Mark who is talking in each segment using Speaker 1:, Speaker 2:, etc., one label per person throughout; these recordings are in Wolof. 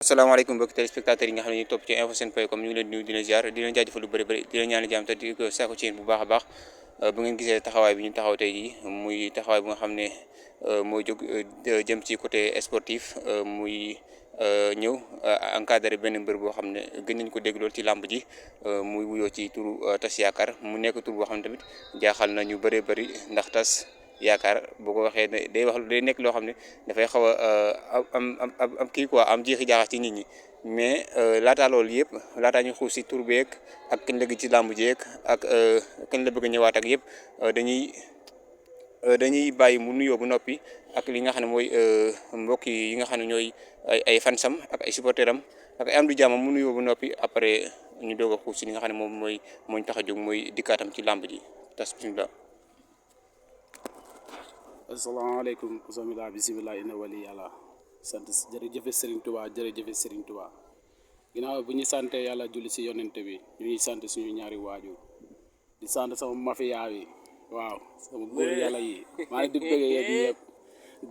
Speaker 1: asalaamaaleykum mbokki téléspectateurs yi nga xam ne ñu topp ci info-sen.com ñu ngi leen di nuyu di leen ziar di leen jaajëfal lu bëri bëri di leen ñaan jàmm te di ko sàkku ci yéen bu baax a baax bu ngeen gisee taxawaay bi ñu taxaw tey jii muy taxawaay bu nga xam ne mooy jóg jëm ci côté sportif muy ñëw encadré benn mbër boo xam ne gën nañ ko dégg lool ci làmb ji muy wuyoo ci turu Tas Yaakaar mu nekk tur boo xam ne tamit jaaxal na ñu bëree bëri ndax Tas yaakaar boo ko waxee day wax day nekk loo xam ne dafay xaw a am kii quoi am jeexi jaaxa ci nit ñi mais laataa loolu yëpp laataa ñu xuus si tur beeg ak kañ la gi ci làmb jeeg ak kañ la bëgg a ñëwaat ak yëpp dañuy bàyyi mu nuyoo bu noppi ak li nga xam ne mooy mbokk yi nga xam ne ñooy ay fansam ak ay supporteram ak ay am du jàmm mu nuyoo bu noppi après ñu doog a xuus si li nga xam ne moom mooy tax a jóg mooy dikkaatam ci làmb ji Tas bismillah.
Speaker 2: asalaamaaleykum bisimilah bisimilah ina wali yàlla sant jërëjëfe Serigne Touba jërëjëfe Serigne Touba ginnaaw bu ñu sante yàlla julli si yonente bi ñu ngi sant suñu ñaari waajur di sant sama mafia yi waaw sama góor yàlla yi maa ngi di bëggee yéen ñëpp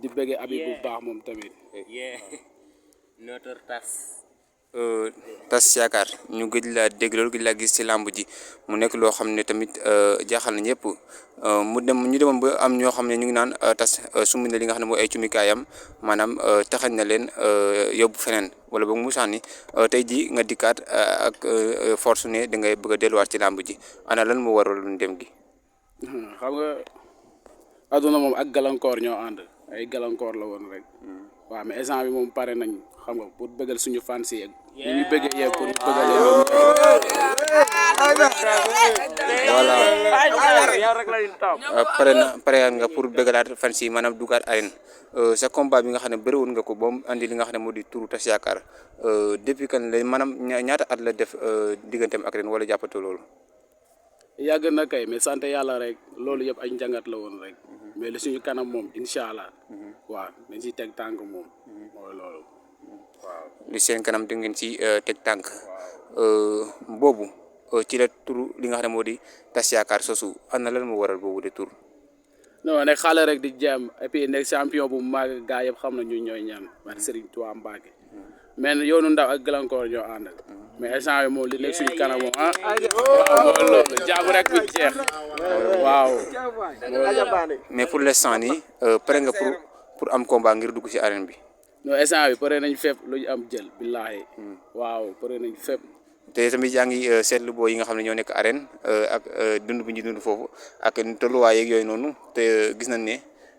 Speaker 2: di bëggee abi bu baax moom tamit
Speaker 3: notre
Speaker 1: Tas Yaakaar ñu gëj laa dégg loolu gëj laa gis ci làmb ji mu nekk loo xam ne tamit jaaxal na ñëpp ñu demoon ba am ñoo xam ne ñu ngi naan Tas sumb na li nga xam ne mooy ay cumikaayam maanaam taxañ na leen yóbbu feneen wala boog mu sànni tey ji nga dikkaat ak force ne da ngay bëgg a delluwaat ci làmb ji ana lan moo waraloon dem gi.
Speaker 2: xam nga aduna moom ak gàllankoor ñoo ànd ay gàllankoor la woon rek waaw mais instant bi moom pare nañ xam nga pour bëggal suñu fans yi ñu ñu bëggee yee pour bëggal
Speaker 1: voilà pare nga pour bëggalaat fans yi maanaam dugaat arène sa combat bi nga xam ne bëri woon nga ko ba mu andi li nga xam ne moo di turu Tas Yaakaar depuis kan la maanaam ñaata at la def digganteem ak ren wala jàppatoo loolu.
Speaker 2: yàgg na kay mais sant yàlla rek loolu yëpp ay njàngat la woon rek mais li suñu kanam moom incha allah waaw dañ siy teg tànk moom mooy loolu waaw.
Speaker 1: li seen kanam da ngeen ci teg tànk boobu ci la tur li nga xam ne moo di Tas Yaakaar sosu ana lan moo waral boobu de tur.
Speaker 2: non nekk xale rek di jéem et puis nekk champion bu mag gaa yëpp xam na ñu ñooy ñaan man Serigne Touba Mbacke mais yoonu ndaw ak gàllankoor ñoo ànd mais instant bi moom li nekk suñu kanam moom waaw mooy loolu jaabu rek bu jeex waaw.
Speaker 1: mais pour l'instant nii pare nga pour am combat ngir dugg ci arène bi.
Speaker 2: non instant bi pare nañ fépp lu ñu am jël billaahi waaw pare nañ fépp.
Speaker 1: te tamit yaa ngi seetlu boo yi nga xam ne ñoo nekk arène ak dund bi ñu dund foofu ak tolluwaay yeeg yooyu noonu te gis nañ ne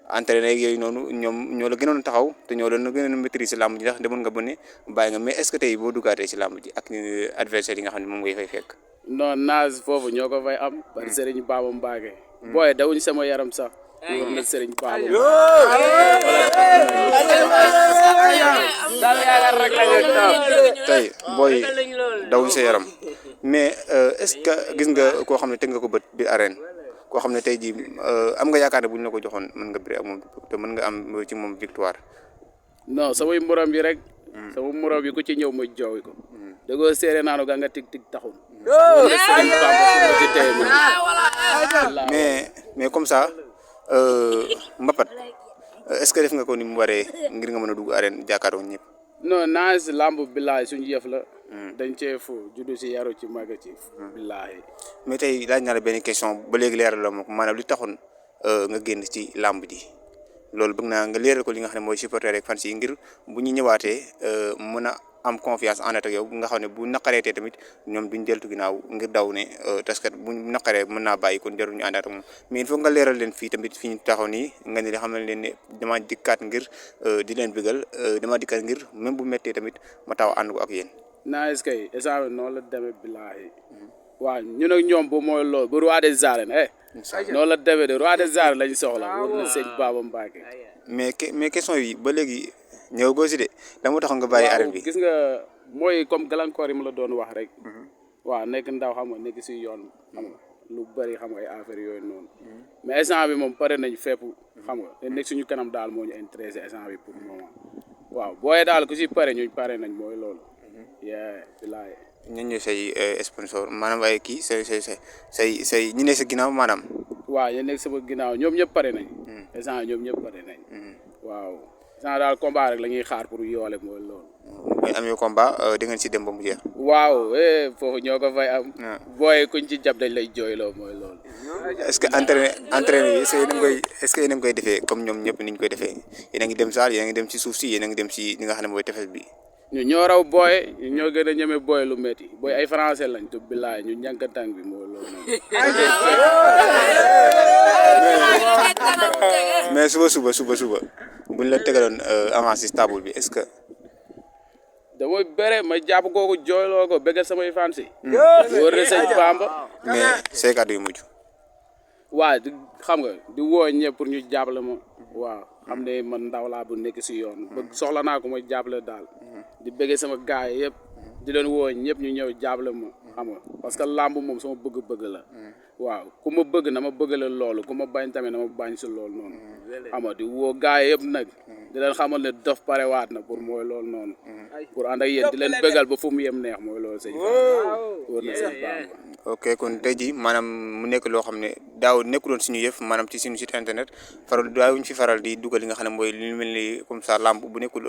Speaker 1: entraîné yeeg yooyu noonu ñoom ñoo la gënoon taxaw te ñoo la gënoon maîtriser làmb ji ndax demoon nga ba ne bàyyi nga mais est-ce que tey boo duggaatee ci làmb ji ak adversaire yi nga xam ne moom ngay fay fekk.
Speaker 2: non naaj foofu ñoo ko fay am. bari Serigne Baba Mbacke. booy dawuñ sama yaram sax. war na Serigne Baba.
Speaker 1: tey booy dawuñ sa yaram mais est-ce que gis nga koo xam ne teg nga ko bët bi arène koo xam ne tey jii am nga yaakaar ne bu ñu la ko joxoon mën nga bëri ak moom te mën nga am ci moom victoire.
Speaker 2: non samay morom bi rek. sama morom bi ku ci ñëw ma joowi ko. da koo seere naanu ga nga tig taxul.
Speaker 1: mais comme ça mbapat est-ce que def nga ko ni mu waree ngir nga mën a dugg arène jàkkaarloo ñëpp.
Speaker 2: non naa si làmb billaahi suñu yëf la. dañ cee fu juddu si yaru ci màgg ci billaahi.
Speaker 1: mais tey laaj naa la benn question ba léegi leeral la ma ko maanaam li taxoon nga génn ci làmb ji loolu bëgg naa nga leeral ko li nga xam ne mooy supporter rek fans yi ngir bu ñu ñëwaatee mën a am confiance en ak yow nga xam ne bu naqareetee tamit ñoom duñ deltu ginnaaw ngir daw ne taskat bu naqaree mën naa bàyyi kon jarul ñu àndaat ak moom mais il faut nga leeral leen fii tamit fi ñu taxaw nii nga ne xam ne leen ne dama dikkaat ngir di leen bëggal dama dikkaat ngir même bu méttee tamit ma taw ànd ko ak yéen.
Speaker 2: naa est-ce que exemple noonu la demee billaahi waaw ñun ak ñoom bu mooy loolu bu roi des arènes noonu la demee de roi des arènes lañ soxla war na sëñ Baba Mbacke.
Speaker 1: mais question yi ba léegi ñëw goo si de la moo tax nga bàyyi arène bi.
Speaker 2: gis nga mooy comme gàllankoor yi ma la doon wax rek. waaw nekk ndaw xam nga nekk si yoon xam nga lu bëri xam nga ay affaire yooyu noonu. mais instant bi moom pare nañ fépp xam nga te nekk suñu kanam daal moo ñu intéressé instant bi pour le moment waaw booyee daal ku si pare ñuñ pare nañ mooy loolu. bilaay.
Speaker 1: ñun ñu say sponsor maanaam ay kii say ñi ne sa ginnaaw maanaam.
Speaker 2: waaw yéen nekk sama ginnaaw ñoom ñëpp pare nañ. instant ñoom ñëpp pare nañ. waaw. sans daal combat rek la ñuy xaar pour yoole mooy loolu.
Speaker 1: mais amee combat di ngeen si dem ba mu jeex.
Speaker 2: waaw foofu ñoo ko fay am. booy kuñ ci jàpp dañ lay jooyloo mooy loolu.
Speaker 1: est-ce que entraîné yi est-ce que yéen a ngi koy defee comme ñoom ñëpp ni ñu koy defee yéen a ngi dem saal yéen a ngi dem si suuf si yéen a ngi dem si li nga xam ne mooy tefes bi.
Speaker 2: ñu ñoo raw booy ñu ñoo gën a ñeme booy lu métti booy ay français lañ te billaay ñu ñànkatang bi mooy loolu.
Speaker 1: mais suba buñ la tegaloon avance si table bi est-ce que.
Speaker 2: damay bëre ma jàpp kooku jooyloo ko bëgg samay fans yi. wóor na sëñ Bamba.
Speaker 1: mais say kàddu yu mujj.
Speaker 2: waaw di xam nga di woo ñëpp pour ñu jàppale ma. waaw xam ne man ndaw laa bu nekk si yoon. bëgg soxla naa ko ma jàppale daal. di bëgg sama gaay yi yëpp. di leen woo ñëpp ñu ñëw jàppale ma xam nga parce que làmb moom sama bëgg-bëgg la. waaw ku ma bëgg na ma bëgg la loolu ku ma bañ tamit na ma bañ si loolu noonu. xam nga di woo gaay yëpp nag. di leen xamal ne Dof parewaat na pour mooy loolu noonu. pour ànd ak yéen di leen bëggal ba fu mu yem neex mooy loolu sëñ wóor na sëñ Bamba.
Speaker 1: ok kon tey jii maanaam mu nekk loo xam ne daaw nekkuloon suñu yëf maanaam ci suñu site internet daawuñu fi faral di dugal li nga xam ne mooy li mel ni comme ça làmb bu nekkul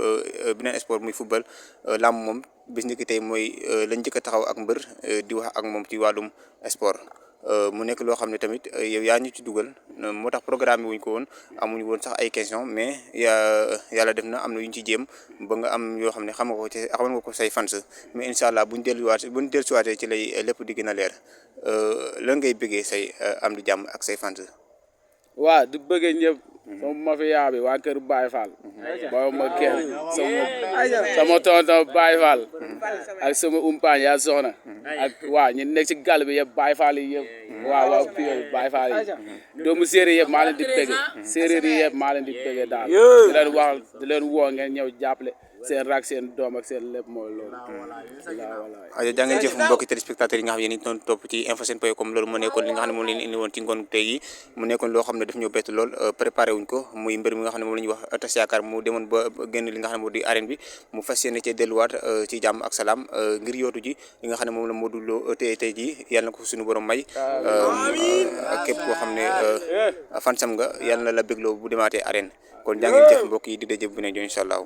Speaker 1: beneen sport muy football làmb moom bis ni ki tey mooy lañ njëkk a taxaw ak mbër di wax ak moom ci wàllum sport. mu nekk loo xam ne tamit yow yaa ñu ci dugal moo tax programme wuñ ko woon amuñu woon sax ay question mais yàlla def na am na yu ñu ci jéem ba nga am yoo xam ne xamal nga ko say fans mais incha allah buñ dellusiwaatee ci lay lépp di gën a leer lan ngay bëggee say am di jàmm ak say fans.
Speaker 2: waaw di bëggee ñëpp. sama mafia bi waa kër Baye Fall. booy ma kenn sama tonton Baye Fall. ak sama umpaañ yaa soxna. ak waa ñu nekk ci gàll bi yëpp Baye Fall yi yëpp. waaw fii Baye Fall yi. doomu séeréer yëpp maa leen di bëggee. séeréer yi yëpp maa leen di bëggee daal. di leen woo ngeen ñëw jàppale seen rak seen doom ak seen lépp mooy loolu.
Speaker 1: waaw jaa ngeen jëf mbokki téléspectateurs yi nga xam ne yéen it doon topp ci info-sen.com loolu moo nekkoon li nga xam ne moom leen indi woon ci ngoon tey yi mu nekkoon loo xam ne daf ñoo bett lool préparé wuñ ko muy mbir mi nga xam ne moom la ñuy wax tas yaakaar mu demoon ba génn li nga xam ne moo di arène bi mu fas yéene cee delluwaat ci jàmm ak salaam ngir yootu ji li nga xam ne moom la Modou Lo tey ji yàlla na ko suñu borom may ak képp koo xam ne fansam nga yàlla na la bégloo bu demaatee arène kon jaa ngeen jëf mbokk yi di daje bu ne incha allah